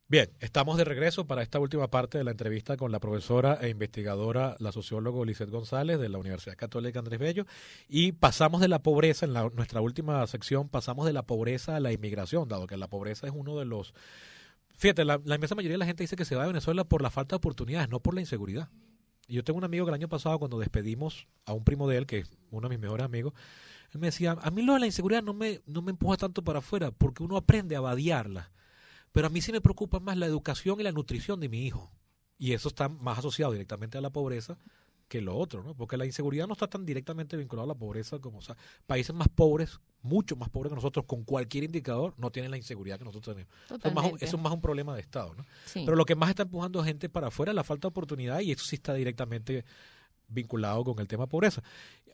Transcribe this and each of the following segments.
Bien, estamos de regreso para esta última parte de la entrevista con la profesora e investigadora, la socióloga Lisette González de la Universidad Católica Andrés Bello, y pasamos de la pobreza, nuestra última sección, pasamos de la pobreza a la inmigración, dado que la pobreza es uno de los... Fíjate, la inmensa mayoría de la gente dice que se va de Venezuela por la falta de oportunidades, no por la inseguridad. Y yo tengo un amigo que el año pasado, cuando despedimos a un primo de él, que es uno de mis mejores amigos, él me decía, a mí lo de la inseguridad no me empuja tanto para afuera, porque uno aprende a vadearla. Pero a mí sí me preocupa más la educación y la nutrición de mi hijo. Y eso está más asociado directamente a la pobreza que lo otro, ¿no? Porque la inseguridad no está tan directamente vinculada a la pobreza como, o sea, países más pobres, mucho más pobres que nosotros, con cualquier indicador, no tienen la inseguridad que nosotros tenemos. Eso es más un problema de Estado, ¿no? Sí. Pero lo que más está empujando a gente para afuera es la falta de oportunidad, y eso sí está directamente vinculado con el tema pobreza.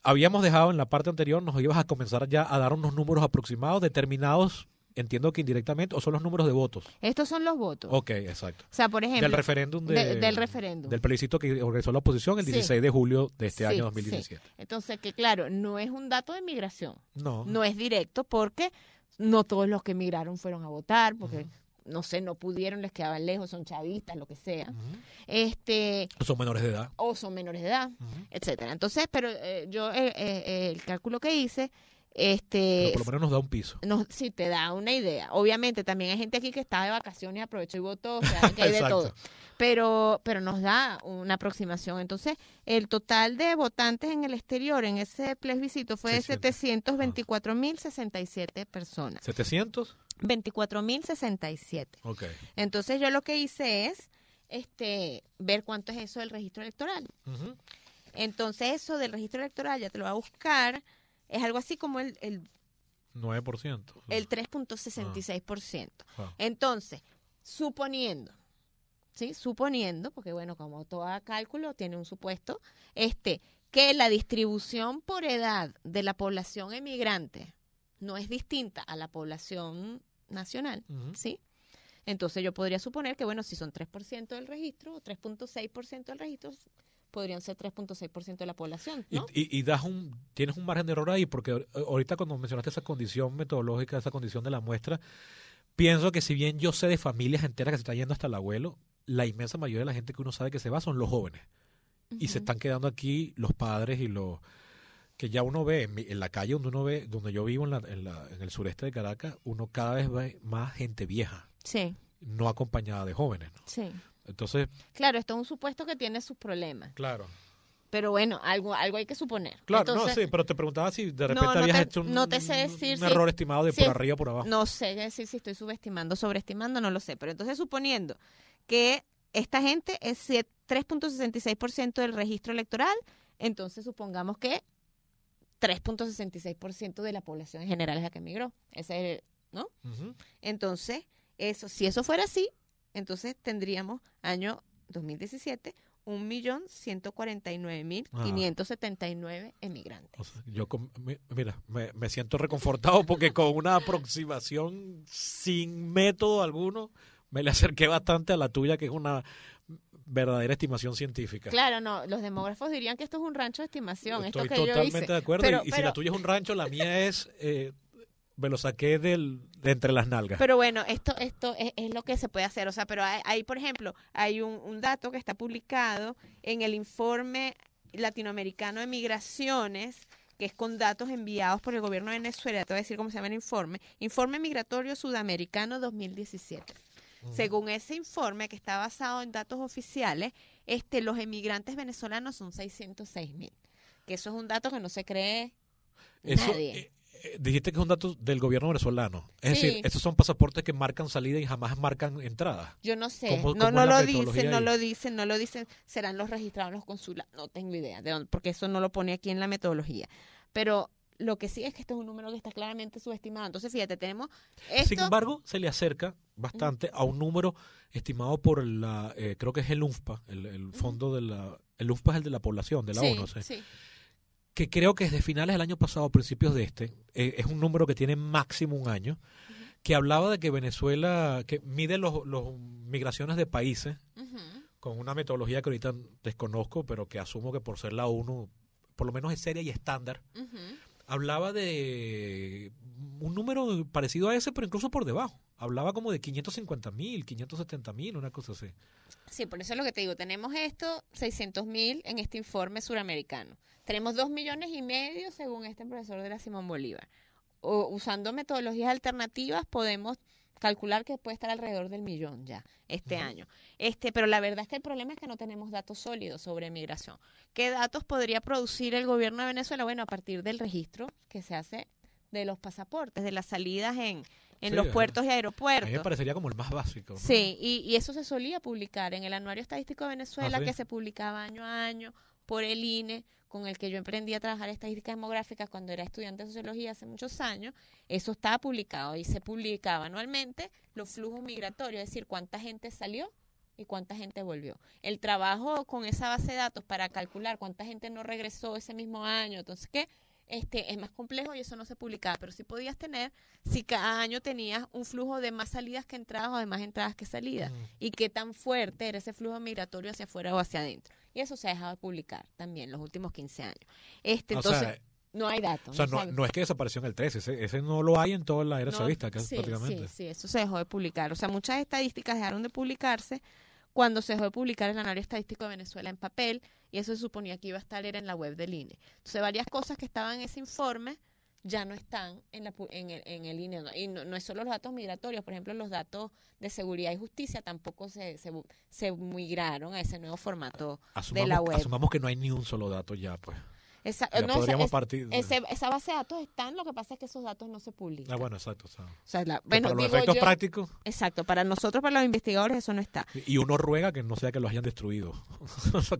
Habíamos dejado en la parte anterior, nos ibas a comenzar ya a dar unos números aproximados, determinados, entiendo que indirectamente, o son los números de votos. Estos son los votos. Ok, exacto. O sea, por ejemplo... Del referéndum del referéndum. Del plebiscito que organizó la oposición el 16 de julio de este año 2017. Sí. Entonces, que claro, no es un dato de migración. No. No es directo porque no todos los que emigraron fueron a votar, porque... no sé, no pudieron, les quedaban lejos, son chavistas, lo que sea. O son menores de edad. Etcétera. Entonces, pero yo el cálculo que hice, pero por lo menos nos da un piso. Sí, te da una idea. Obviamente, también hay gente aquí que está de vacaciones y aprovechó y votó, o sea, que hay de todo. Pero nos da una aproximación. Entonces, el total de votantes en el exterior en ese plebiscito fue de 724.067 personas. ¿700? 24.067. Ok. Entonces yo lo que hice es ver cuánto es eso del registro electoral. Entonces eso del registro electoral, ya te lo voy a buscar, es algo así como el 9%. El 3.66%. Entonces, suponiendo, porque bueno, como todo cálculo tiene un supuesto, que la distribución por edad de la población emigrante no es distinta a la población nacional, ¿sí? Entonces yo podría suponer que, bueno, si son 3% del registro o 3.6% del registro, podrían ser 3.6% de la población, ¿no? Y tienes un margen de error ahí, porque ahorita cuando mencionaste esa condición metodológica, esa condición de la muestra, pienso que si bien yo sé de familias enteras que se están yendo hasta el abuelo, la inmensa mayoría de la gente que uno sabe que se va son los jóvenes. Y se están quedando aquí los padres y los... que ya uno ve en la calle donde yo vivo en el sureste de Caracas, uno cada vez ve más gente vieja, no acompañada de jóvenes, ¿no? Sí. Entonces, claro, esto es un supuesto que tiene sus problemas. Claro. Pero bueno, algo hay que suponer. Claro, entonces, pero te preguntaba si de repente habías hecho un error estimado de por arriba o por abajo. No sé decir si estoy subestimando, sobreestimando, no lo sé. Pero entonces suponiendo que esta gente es 3.66% del registro electoral, entonces supongamos que 3.66% de la población en general es la que emigró. Ese es, ¿no? Entonces, si eso fuera así, entonces tendríamos año 2017 1.149.579 emigrantes. O sea, yo me siento reconfortado porque con una aproximación sin método alguno me le acerqué bastante a la tuya, que es una verdadera estimación científica. Claro, no, los demógrafos dirían que esto es un rancho de estimación. Estoy esto que totalmente yo hice. de acuerdo. Y si la tuya es un rancho, la mía es... me lo saqué de entre las nalgas. Pero bueno, esto es lo que se puede hacer. O sea, pero hay por ejemplo, hay un dato que está publicado en el informe latinoamericano de migraciones, que es con datos enviados por el gobierno de Venezuela. Te voy a decir cómo se llama el informe. Informe Migratorio Sudamericano 2017. Según ese informe, que está basado en datos oficiales, los emigrantes venezolanos son 606.000. Que eso es un dato que no se cree nadie. Dijiste que es un dato del gobierno venezolano. Es decir, estos son pasaportes que marcan salida y jamás marcan entrada. Yo no sé. ¿Cómo no lo dicen. Serán los registrados en los consulados. No tengo idea de dónde, porque eso no lo pone aquí en la metodología. Pero lo que sí es que este es un número que está claramente subestimado. Entonces, fíjate, tenemos esto. Sin embargo, se le acerca bastante a un número estimado por creo que es el UNFPA, el fondo el UNFPA es el de la población, de la ONU. Sí. Que creo que desde finales del año pasado, principios de es un número que tiene máximo un año, que hablaba de que Venezuela, que mide los migraciones de países, con una metodología que ahorita desconozco, pero que asumo que por ser la ONU, por lo menos es seria y estándar, hablaba de un número parecido a ese, pero incluso por debajo. hablaba como de 550.000, 570.000, una cosa así. Sí, por eso es lo que te digo. Tenemos 600.000 en este informe suramericano. Tenemos 2,5 millones según este profesor de la Simón Bolívar. Usando metodologías alternativas podemos calcular que puede estar alrededor del 1.000.000 ya este año. Pero la verdad es que el problema es que no tenemos datos sólidos sobre migración. ¿Qué datos podría producir el gobierno de Venezuela? Bueno, a partir del registro que se hace de los pasaportes, de las salidas en los puertos y aeropuertos. A mí me parecería como el más básico, ¿no? Sí, y eso se solía publicar en el Anuario Estadístico de Venezuela, que se publicaba año a año por el INE, con el que yo emprendí a trabajar estadísticas demográficas cuando era estudiante de sociología hace muchos años. Eso estaba publicado y se publicaba anualmente los flujos migratorios, es decir, cuánta gente salió y cuánta gente volvió. El trabajo con esa base de datos para calcular cuánta gente no regresó ese mismo año, entonces, ¿qué? Es más complejo y eso no se publicaba, pero sí podías tener si cada año tenías un flujo de más salidas que entradas o de más entradas que salidas y qué tan fuerte era ese flujo migratorio hacia afuera o hacia adentro. Y eso se ha dejado de publicar también los últimos 15 años. Entonces, no hay datos. O sea, no es que desapareció en el 13, ese no lo hay en toda la era chavista, sí, prácticamente. Sí, eso se dejó de publicar. O sea, muchas estadísticas dejaron de publicarse cuando se dejó de publicar el Anuario Estadístico de Venezuela en papel, y eso se suponía que iba a estar era en la web del INE. Entonces, varias cosas que estaban en ese informe ya no están en el INE. Y no es solo los datos migratorios, por ejemplo, los datos de seguridad y justicia tampoco se migraron a ese nuevo formato de la web. Asumamos que no hay ni un solo dato ya, pues. Esa base de datos están, lo que pasa es que esos datos no se publican. Bueno, exacto. Para los efectos prácticos. Exacto, para nosotros, para los investigadores, eso no está. Y uno ruega que no sea que los hayan destruido,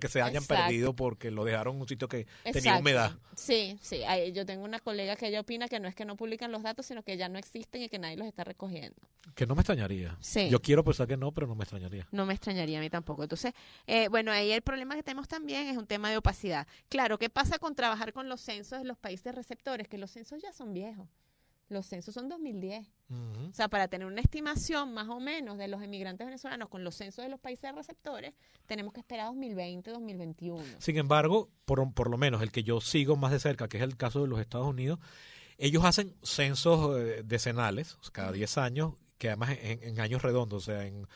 que se hayan perdido porque lo dejaron en un sitio que tenía humedad. Sí. Yo tengo una colega que ella opina que no es que no publican los datos, sino que ya no existen y que nadie los está recogiendo. Que no me extrañaría. Sí. Yo quiero pensar que no, pero no me extrañaría. No me extrañaría a mí tampoco. Entonces, ahí el problema que tenemos también es un tema de opacidad. Claro, ¿qué pasa con trabajar con los censos de los países receptores? Que los censos ya son viejos. Los censos son 2010. O sea, para tener una estimación más o menos de los inmigrantes venezolanos con los censos de los países receptores, tenemos que esperar 2020, 2021. Sin embargo, por lo menos el que yo sigo más de cerca, que es el caso de los Estados Unidos, ellos hacen censos decenales, cada 10 años, que además en años redondos, o sea, en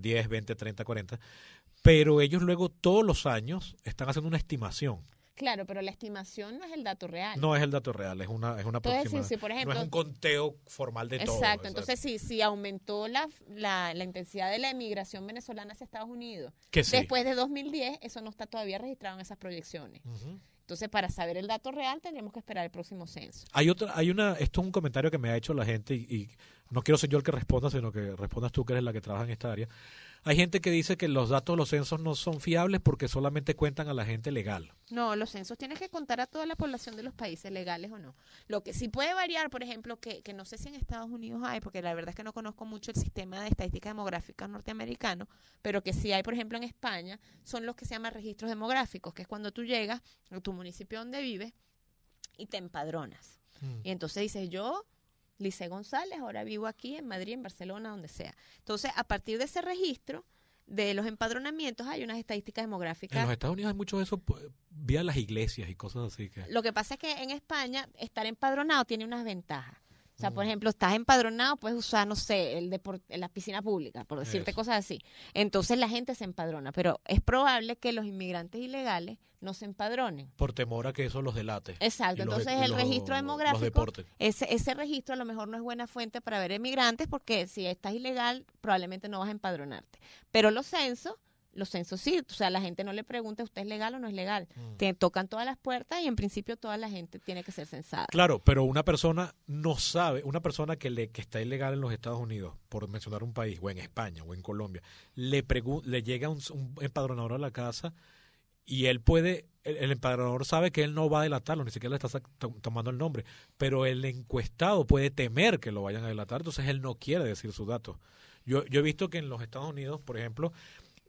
10, 20, 30, 40, pero ellos luego todos los años están haciendo una estimación. Claro, pero la estimación no es el dato real. No es el dato real, es una aproximación. Sí, por ejemplo, no es un conteo formal de todo. Exacto, entonces si aumentó la intensidad de la emigración venezolana hacia Estados Unidos, después de 2010, eso no está todavía registrado en esas proyecciones. Entonces, para saber el dato real, tendremos que esperar el próximo censo. Esto es un comentario que me ha hecho la gente y no quiero ser yo el que responda, sino que respondas tú, que eres la que trabaja en esta área. Hay gente que dice que los datos de los censos no son fiables porque solamente cuentan a la gente legal. No, los censos tienes que contar a toda la población de los países, legales o no. Lo que sí puede variar, por ejemplo, que no sé si en Estados Unidos hay, porque la verdad es que no conozco mucho el sistema de estadística demográfica norteamericano, pero que sí hay, por ejemplo, en España, son los que se llaman registros demográficos, que es cuando tú llegas a tu municipio donde vives y te empadronas. Y entonces dices, yo, Lice González, ahora vivo aquí en Madrid, en Barcelona, donde sea. Entonces, a partir de ese registro de los empadronamientos hay unas estadísticas demográficas. En los Estados Unidos hay mucho de eso vía las iglesias y cosas así. Lo que pasa es que en España estar empadronado tiene unas ventajas. O sea, por ejemplo, estás empadronado, puedes usar, no sé, la piscina pública, por decirte cosas así. Entonces la gente se empadrona, pero es probable que los inmigrantes ilegales no se empadronen. Por temor a que eso los delate. Exacto, entonces el registro demográfico, ese registro a lo mejor no es buena fuente para ver emigrantes porque si estás ilegal probablemente no vas a empadronarte. Pero los censos sí, o sea, la gente no le pregunta ¿usted es legal o no es legal? Te tocan todas las puertas y en principio toda la gente tiene que ser censada. Claro, pero una persona no sabe, una persona que está ilegal en los Estados Unidos, por mencionar un país, o en España, o en Colombia, le llega un empadronador a la casa y él el empadronador sabe que él no va a delatarlo, ni siquiera le está tomando el nombre, pero el encuestado puede temer que lo vayan a delatar, entonces él no quiere decir sus datos. Yo he visto que en los Estados Unidos, por ejemplo,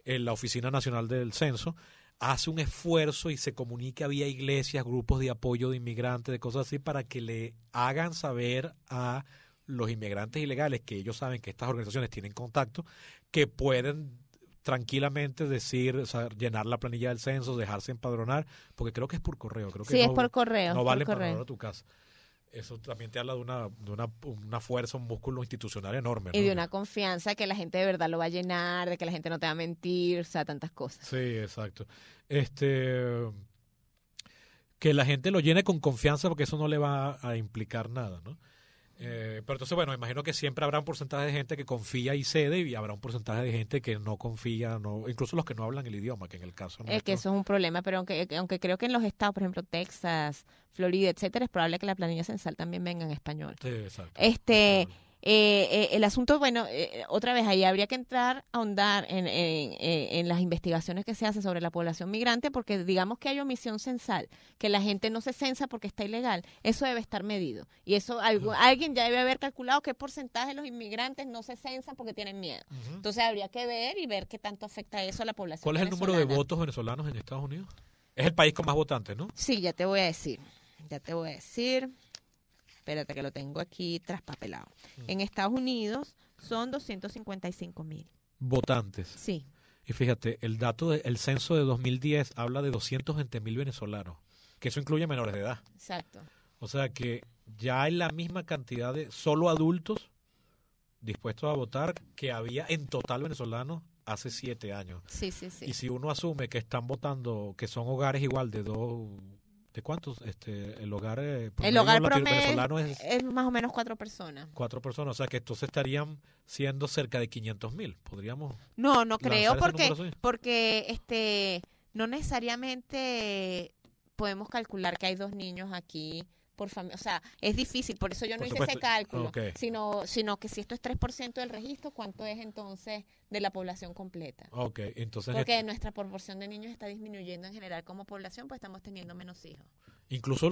en la Oficina Nacional del Censo hace un esfuerzo y se comunica vía iglesias, grupos de apoyo de inmigrantes, de cosas así, para que le hagan saber a los inmigrantes ilegales, que ellos saben que estas organizaciones tienen contacto, que pueden tranquilamente decir, o sea, llenar la planilla del censo, dejarse empadronar, porque creo que es por correo. Creo que sí, es por correo. No vale empadronar a tu casa. Eso también te habla de una fuerza, un músculo institucional enorme, ¿no? Y de una confianza que la gente de verdad lo va a llenar, de que la gente no te va a mentir, o sea, tantas cosas. Sí, exacto. Que la gente lo llene con confianza porque eso no le va a implicar nada, ¿no? Pero entonces, bueno, imagino que siempre habrá un porcentaje de gente que confía y cede y habrá un porcentaje de gente que no confía, incluso los que no hablan el idioma, que en el caso Es que eso es un problema, pero aunque creo que en los estados, por ejemplo, Texas, Florida, etcétera, es probable que la planilla censal también venga en español. Sí, exacto. El asunto, bueno, otra vez ahí habría que entrar a ahondar en las investigaciones que se hacen sobre la población migrante, porque digamos que hay omisión censal, que la gente no se censa porque está ilegal, eso debe estar medido. Y eso alguien ya debe haber calculado qué porcentaje de los inmigrantes no se censan porque tienen miedo. Entonces habría que ver qué tanto afecta eso a la población ¿Cuál es el número de votos venezolanos en Estados Unidos? Es el país con más votantes, ¿no? Sí, ya te voy a decir. Espérate que lo tengo aquí traspapelado. En Estados Unidos son 255,000. Votantes. Sí. Y fíjate, el dato del censo de 2010 habla de 220,000 venezolanos, que eso incluye menores de edad. Exacto. O sea que ya hay la misma cantidad de solo adultos dispuestos a votar que había en total venezolanos hace 7 años. Sí. Y si uno asume que están votando, que son hogares igual de dos... ¿De cuántos? El hogar promedio venezolano es más o menos 4 personas. 4 personas, o sea que entonces estarían siendo cerca de 500,000. ¿Podríamos? No creo porque no necesariamente podemos calcular que hay 2 niños aquí por familia. O sea, es difícil, por eso yo no hice ese cálculo. Okay. Sino que si esto es 3% del registro, ¿cuánto es entonces de la población completa? Okay, entonces porque nuestra proporción de niños está disminuyendo en general como población, pues estamos teniendo menos hijos. Incluso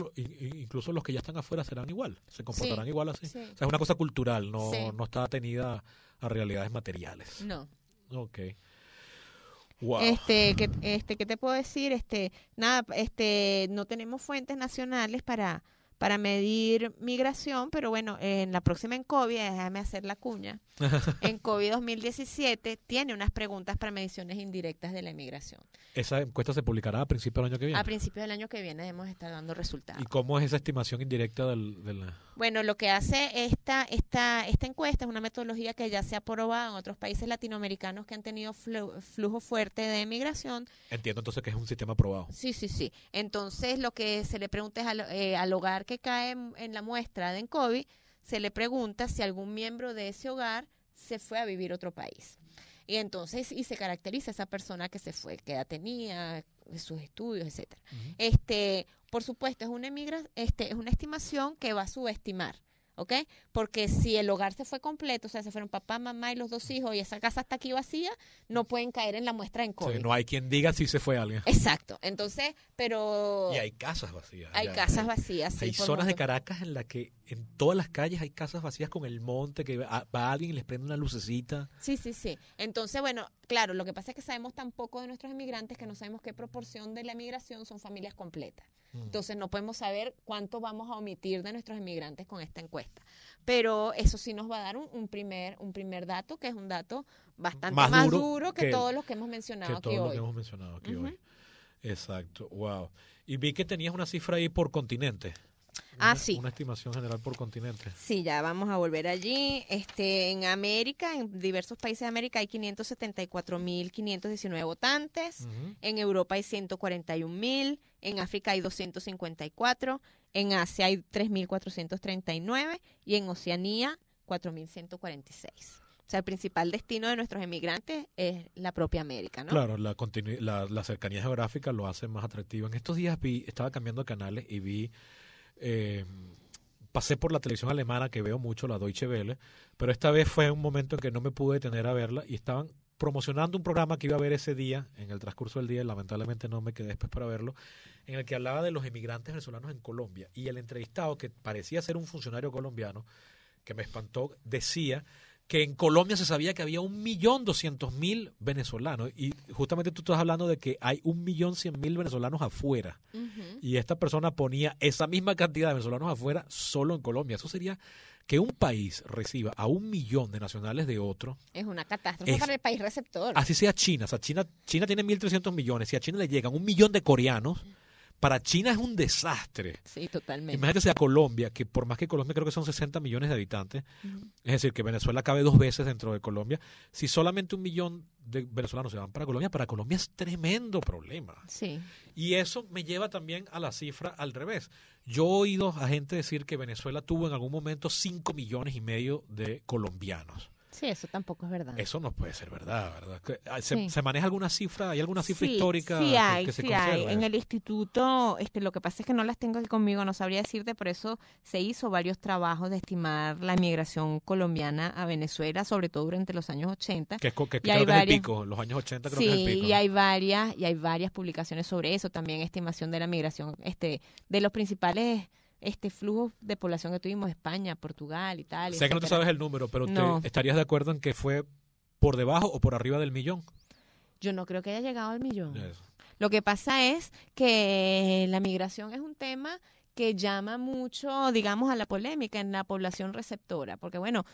los que ya están afuera serán igual, se comportarán igual así. Sí. O sea, es una cosa cultural, no está atenida a realidades materiales. No. Okay. Wow. ¿Qué te puedo decir? No tenemos fuentes nacionales para medir migración, pero bueno, en la próxima Encovia, déjame hacer la cuña, Encovia 2017 tiene unas preguntas para mediciones indirectas de la inmigración. ¿Esa encuesta se publicará a principios del año que viene? A principios del año que viene debemos estar dando resultados. ¿Y cómo es esa estimación indirecta del... Bueno, lo que hace esta encuesta es una metodología que ya se ha probado en otros países latinoamericanos que han tenido flujo fuerte de migración. Entiendo entonces que es un sistema aprobado. Sí. Entonces, lo que se le pregunta es al hogar que cae en la muestra de Encovi, se le pregunta si algún miembro de ese hogar se fue a vivir a otro país. Y entonces, se caracteriza esa persona que se fue, qué edad tenía, sus estudios, etcétera. Por supuesto, es una estimación que va a subestimar, ¿ok? Porque si el hogar se fue completo, o sea, se fueron papá, mamá y los 2 hijos y esa casa está aquí vacía, no pueden caer en la muestra en COVID. O sea, no hay quien diga si se fue alguien. Exacto. Entonces, pero... Y hay casas vacías. Hay casas vacías, sí. Hay zonas de Caracas en las que en todas las calles hay casas vacías con el monte, que va alguien y les prende una lucecita. Sí. Entonces, bueno, claro, lo que pasa es que sabemos tan poco de nuestros inmigrantes que no sabemos qué proporción de la migración son familias completas. Entonces no podemos saber cuánto vamos a omitir de nuestros inmigrantes con esta encuesta. Pero eso sí nos va a dar un primer dato, que es un dato bastante más duro que todos los que hemos mencionado aquí hoy. Exacto, wow. Y vi que tenías una cifra ahí por continente. Sí. Una estimación general por continente. Sí, ya vamos a volver allí. En América, en diversos países de América hay 574,519 votantes. En Europa hay 141,000. En África hay 254. En Asia hay 3,439. Y en Oceanía, 4,146. O sea, el principal destino de nuestros emigrantes es la propia América, ¿no? Claro, la cercanía geográfica lo hace más atractivo. En estos días estaba cambiando canales y vi... pasé por la televisión alemana, que veo mucho, la Deutsche Welle, pero esta vez fue un momento en que no me pude detener a verla y estaban promocionando un programa que iba a ver ese día, en el transcurso del día, y lamentablemente no me quedé después para verlo, en el que hablaba de los emigrantes venezolanos en Colombia. Y el entrevistado, que parecía ser un funcionario colombiano, que me espantó, decía que en Colombia se sabía que había 1,200,000 venezolanos, y justamente tú estás hablando de que hay 1,100,000 venezolanos afuera, y esta persona ponía esa misma cantidad de venezolanos afuera solo en Colombia. Eso sería que un país reciba a 1,000,000 de nacionales de otro. Es una catástrofe para el país receptor. Así sea China. O sea, China tiene 1.300 millones. Si a China le llegan 1,000,000 de coreanos, para China es un desastre. Sí, totalmente. Imagínate sea Colombia, que por más que Colombia creo que son 60 millones de habitantes, es decir, que Venezuela cabe 2 veces dentro de Colombia, si solamente 1 millón de venezolanos se van para Colombia es tremendo problema. Sí. Y eso me lleva también a la cifra al revés. Yo he oído a gente decir que Venezuela tuvo en algún momento 5,5 millones de colombianos. Sí, eso tampoco es verdad. Eso no puede ser verdad, ¿verdad? Sí. ¿Se maneja alguna cifra? ¿Hay alguna cifra Sí, histórica sí hay, que se sí conserva? hay. En el instituto, lo que pasa es que no las tengo aquí conmigo, no sabría decirte, por eso se hizo varios trabajos de estimar la migración colombiana a Venezuela, sobre todo durante los años 80. Que y creo hay que es el varias, pico, los años 80 creo sí, que es el pico. y hay varias publicaciones sobre eso, también estimación de la migración, de los principales flujos de población que tuvimos, España, Portugal, Italia. Sé que no te etcétera. sabes el número, pero No. ¿estarías de acuerdo en que fue por debajo o por arriba del millón? Yo no creo que haya llegado al millón. Eso. Lo que pasa es que la migración es un tema que llama mucho, digamos, a la polémica en la población receptora, porque bueno,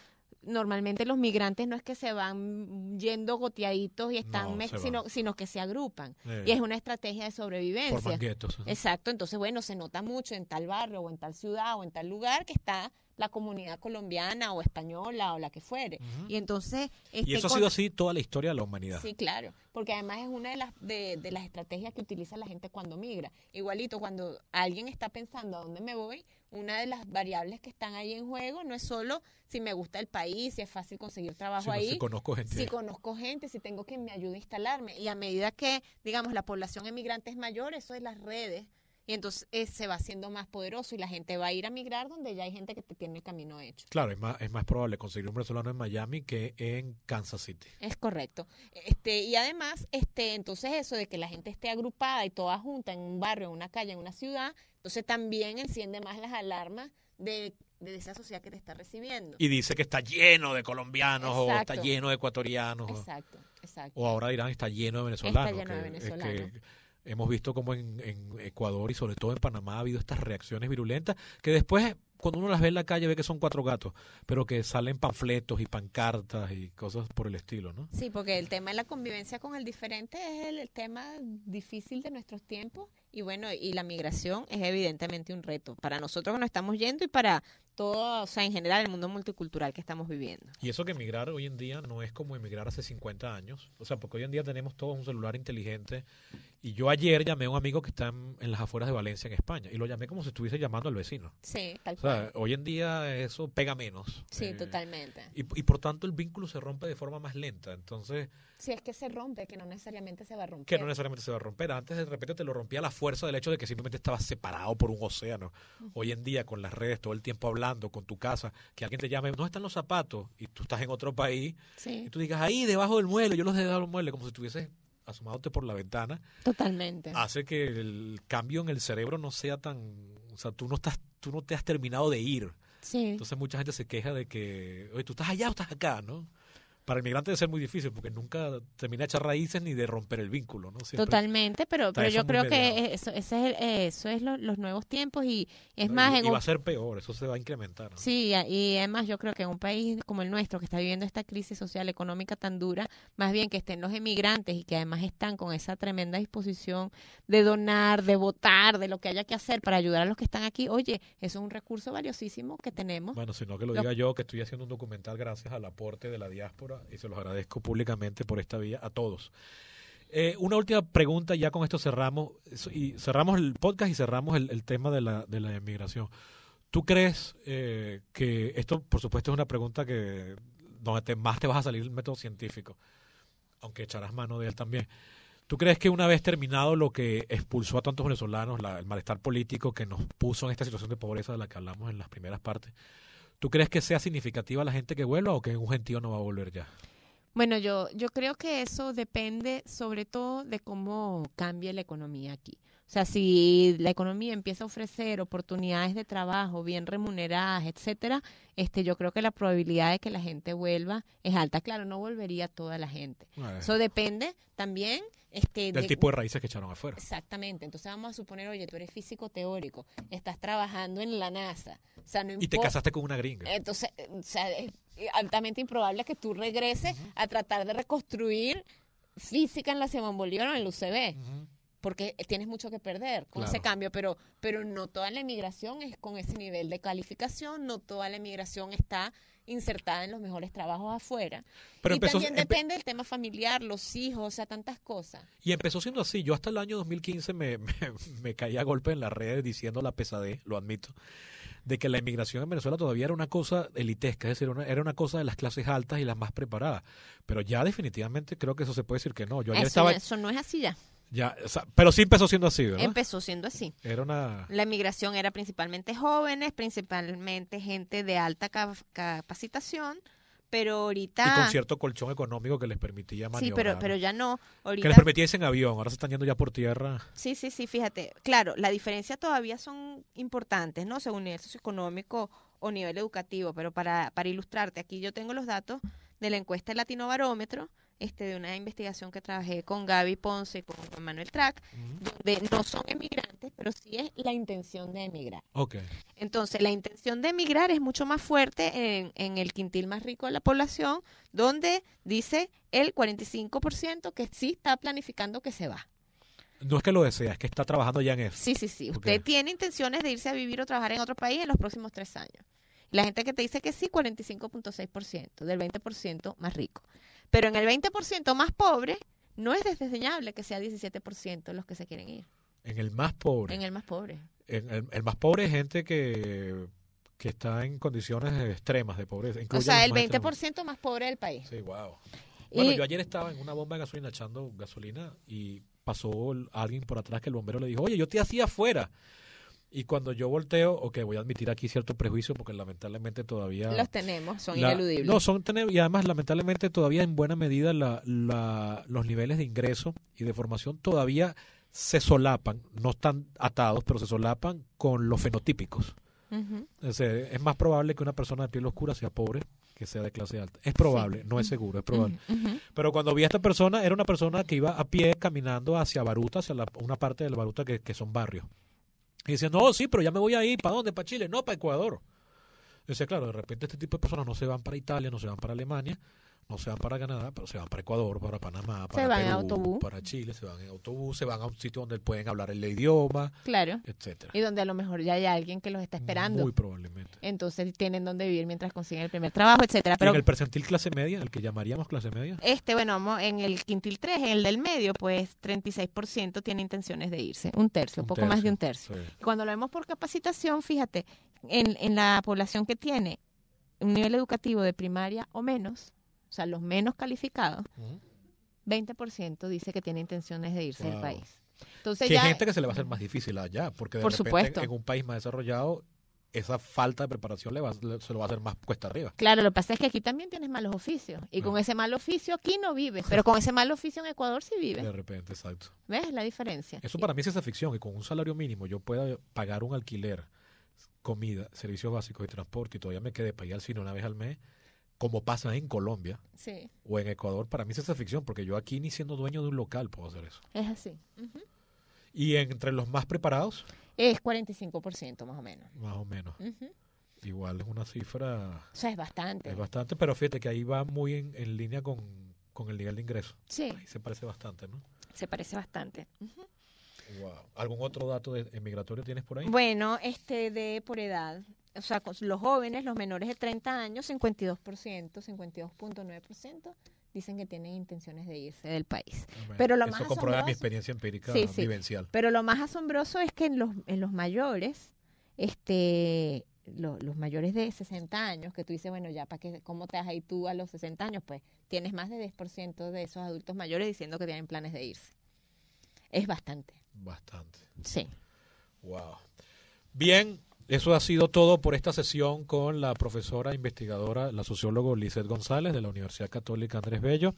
normalmente los migrantes no es que se van yendo goteaditos y están, No, se van. sino que se agrupan. Y es una estrategia de sobrevivencia. Forman guetos. Exacto, entonces bueno, se nota mucho en tal barrio o en tal ciudad o en tal lugar que está la comunidad colombiana o española o la que fuere. Ujú. Y entonces... Y eso ha sido así toda la historia de la humanidad. Sí, claro, porque además es una de las estrategias que utiliza la gente cuando migra. Igualito, cuando alguien está pensando a dónde me voy, una de las variables que están ahí en juego no es solo si me gusta el país, si es fácil conseguir trabajo Sino ahí, si conozco gente. si conozco gente, si tengo quien me ayude a instalarme. Y a medida que, digamos, la población emigrante es mayor, eso es las redes. Y entonces se va haciendo más poderoso y la gente va a ir a migrar donde ya hay gente que te tiene el camino hecho. Claro, es más probable conseguir un venezolano en Miami que en Kansas City. Es correcto. Y además, entonces eso de que la gente esté agrupada y toda junta en un barrio, en una calle, en una ciudad, entonces también enciende más las alarmas de esa sociedad que te está recibiendo. Y dice que está lleno de colombianos o Exacto. está lleno de ecuatorianos. Exacto. O ahora dirán está lleno de venezolanos. Está lleno de venezolanos. Hemos visto como en Ecuador y sobre todo en Panamá ha habido estas reacciones virulentas que después cuando uno las ve en la calle ve que son 4 gatos, pero que salen panfletos y pancartas y cosas por el estilo, ¿no? Sí, porque el tema de la convivencia con el diferente es el tema difícil de nuestros tiempos y bueno, y la migración es evidentemente un reto para nosotros que nos estamos yendo y para todo, o sea, en general el mundo multicultural que estamos viviendo. Y eso que emigrar hoy en día no es como emigrar hace 50 años, o sea, porque hoy en día tenemos todos un celular inteligente y yo ayer llamé a un amigo que está en las afueras de Valencia, en España, y lo llamé como si estuviese llamando al vecino. Sí, tal O cual. sea, hoy en día eso pega menos. Sí, totalmente. Y por tanto el vínculo se rompe de forma más lenta. Entonces, Si es que se rompe, que no necesariamente se va a romper. que no necesariamente se va a romper. Antes de repente te lo rompía la fuerza del hecho de que simplemente estabas separado por un océano. Hoy en día con las redes, todo el tiempo hablando con tu casa, que alguien te llame, no están los zapatos, y tú estás en otro país, Sí, y tú digas, ahí debajo del mueble, yo los he dejado del mueble, como si estuvieses asomándote por la ventana, totalmente. hace que el cambio en el cerebro no sea tan, o sea, tú no te has terminado de ir. Sí. Entonces mucha gente se queja de que, oye, tú estás allá o estás acá, ¿no? Para el migrante debe ser muy difícil porque nunca termina de echar raíces ni de romper el vínculo, ¿no? Siempre Totalmente, pero eso yo muy creo mediado. que eso es los nuevos tiempos y es ¿no? más Y en va un a ser peor, eso se va a incrementar, ¿no? sí, y además yo creo que en un país como el nuestro, que está viviendo esta crisis social, económica tan dura, más bien que estén los emigrantes y que además están con esa tremenda disposición de donar, de votar, de lo que haya que hacer para ayudar a los que están aquí, oye, eso es un recurso valiosísimo que tenemos. Bueno, sino que lo Lo- diga yo, que estoy haciendo un documental gracias al aporte de la diáspora y se los agradezco públicamente por esta vía a todos. Una última pregunta, ya con esto cerramos y cerramos el podcast y cerramos el tema de la inmigración. ¿Tú crees que esto, por supuesto, es una pregunta que donde más te vas a salir el método científico, aunque echarás mano de él también? ¿Tú crees que una vez terminado lo que expulsó a tantos venezolanos, el malestar político que nos puso en esta situación de pobreza de la que hablamos en las primeras partes, ¿tú crees que sea significativa la gente que vuelva o que un gentío no va a volver ya? Bueno, yo creo que eso depende sobre todo de cómo cambie la economía aquí. O sea, si la economía empieza a ofrecer oportunidades de trabajo bien remuneradas, etcétera, yo creo que la probabilidad de que la gente vuelva es alta. Claro, no volvería toda la gente. Eso depende también Del tipo de raíces que echaron afuera. Exactamente. Entonces vamos a suponer, oye, tú eres físico teórico, estás trabajando en la NASA, o sea, no Y te importa. casaste con una gringa. Entonces, o sea, es altamente improbable que tú regreses a tratar de reconstruir física en la Simón Bolívar o en la UCB. Ujú. porque tienes mucho que perder con ese cambio, pero no toda la inmigración es con ese nivel de calificación, no toda la inmigración está insertada en los mejores trabajos afuera. Pero también depende del tema familiar, los hijos, o sea, tantas cosas. Y empezó siendo así. Yo hasta el año 2015 me caía a golpe en las redes diciendo la pesadez, lo admito, de que la inmigración en Venezuela todavía era una cosa elitesca, es decir, era una cosa de las clases altas y las más preparadas. Pero ya definitivamente creo que eso se puede decir que no. Yo ayer eso no es así ya. Ya, o sea, pero sí empezó siendo así, ¿verdad? Empezó siendo así. La inmigración era principalmente jóvenes, principalmente gente de alta capacitación, pero ahorita... Y con cierto colchón económico que les permitía maniobrar. Sí, pero ya no. Ahorita... Que les permitía irse en avión, ahora se están yendo ya por tierra. Sí, fíjate. Claro, la diferencia todavía son importantes, ¿no? Según nivel socioeconómico o nivel educativo, pero para ilustrarte, aquí yo tengo los datos de la encuesta Latino Barómetro, de una investigación que trabajé con Gaby Ponce y con Manuel Track, donde no son emigrantes, pero sí es la intención de emigrar. Okay. Entonces, la intención de emigrar es mucho más fuerte en el quintil más rico de la población, donde dice el 45% que sí está planificando que se va. No es que lo desea, es que está trabajando ya en eso. Sí. Okay. Usted tiene intenciones de irse a vivir o trabajar en otro país en los próximos 3 años. La gente que te dice que sí, 45.6%, del 20% más rico. Pero en el 20% más pobre, no es desdeñable que sea 17% los que se quieren ir. En el más pobre. En el más pobre. El más pobre es gente que está en condiciones extremas de pobreza. O sea, el 20% más pobre del país. Sí, wow. Bueno, yo ayer estaba en una bomba de gasolina echando gasolina y pasó alguien por atrás que el bombero le dijo, oye, yo te hacía afuera. Y cuando yo volteo, voy a admitir aquí cierto prejuicio porque lamentablemente todavía... Los tenemos, son ineludibles. No, y además lamentablemente todavía en buena medida los niveles de ingreso y de formación todavía se solapan, no están atados, pero se solapan con los fenotípicos. Uh-huh. Es más probable que una persona de piel oscura sea pobre que sea de clase alta. Es probable, no es seguro, es probable. Uh-huh. Pero cuando vi a esta persona, era una persona que iba a pie caminando hacia Baruta, hacia una parte de la Baruta que son barrios. Y decía, no, sí, pero ya me voy a ir. ¿Para dónde? ¿Para Chile? No, para Ecuador. Decía, claro, de repente este tipo de personas no se van para Italia, no se van para Alemania, no se van para Canadá, pero se van para Ecuador, para Panamá, para Perú, para Chile, se van en autobús, se van a un sitio donde pueden hablar el idioma, claro, etcétera. Y donde a lo mejor ya hay alguien que los está esperando. Muy probablemente. Entonces tienen donde vivir mientras consiguen el primer trabajo, etcétera. Pero en el percentil clase media, el que llamaríamos clase media. Bueno, en el quintil 3, en el del medio, pues 36% tiene intenciones de irse, un tercio, poco más de un tercio. Sí. Cuando lo vemos por capacitación, fíjate, en la población que tiene un nivel educativo de primaria o menos, o sea, los menos calificados, 20% dice que tiene intenciones de irse del país. Entonces hay gente que se le va a hacer más difícil allá, porque de por repente supuesto, en un país más desarrollado esa falta de preparación se lo va a hacer más cuesta arriba. Claro, lo que pasa es que aquí también tienes malos oficios, y con ese mal oficio aquí no vives, pero con ese mal oficio en Ecuador sí vives. De repente, exacto. ¿Ves la diferencia? Eso para mí es esa ficción, que con un salario mínimo yo pueda pagar un alquiler, comida, servicios básicos y transporte y todavía me quede para ir al cine una vez al mes, como pasa en Colombia o en Ecuador. Para mí es esa ficción, porque yo aquí ni siendo dueño de un local puedo hacer eso. Es así. Uh-huh. ¿Y entre los más preparados? Es 45% más o menos. Más o menos. Uh-huh. Igual es una cifra... O sea, es bastante. Es bastante, pero fíjate que ahí va muy en línea con el nivel de ingreso. Sí. Ahí se parece bastante, ¿no? Se parece bastante. Uh-huh. Wow. ¿Algún otro dato migratorio tienes por ahí? Bueno, por edad. O sea, los jóvenes, los menores de 30 años, 52%, 52.9% dicen que tienen intenciones de irse del país. Pero lo más eso comprueba mi experiencia empírica vivencial. Pero lo más asombroso es que en los mayores, los mayores de 60 años, que tú dices, bueno, ya, ¿cómo te vas ahí tú a los 60 años? Pues tienes más de 10% de esos adultos mayores diciendo que tienen planes de irse. Es bastante. Bastante. Sí. Wow. Bien, eso ha sido todo por esta sesión con la profesora investigadora, la socióloga Lizeth González de la Universidad Católica Andrés Bello.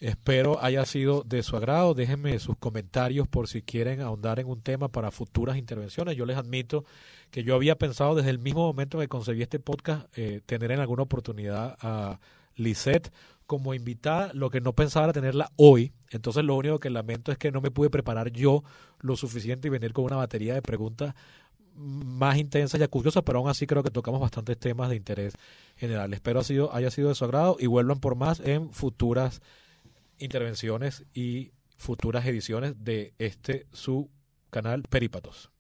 Espero haya sido de su agrado. Déjenme sus comentarios por si quieren ahondar en un tema para futuras intervenciones. Yo les admito que yo había pensado desde el mismo momento que concebí este podcast tener en alguna oportunidad a Lizeth como invitada, lo que no pensaba era tenerla hoy. Entonces lo único que lamento es que no me pude preparar yo lo suficiente y venir con una batería de preguntas más intensas y acuciosas, pero aún así creo que tocamos bastantes temas de interés general. Espero haya sido de su agrado y vuelvan por más en futuras intervenciones y futuras ediciones de su canal Perípatos.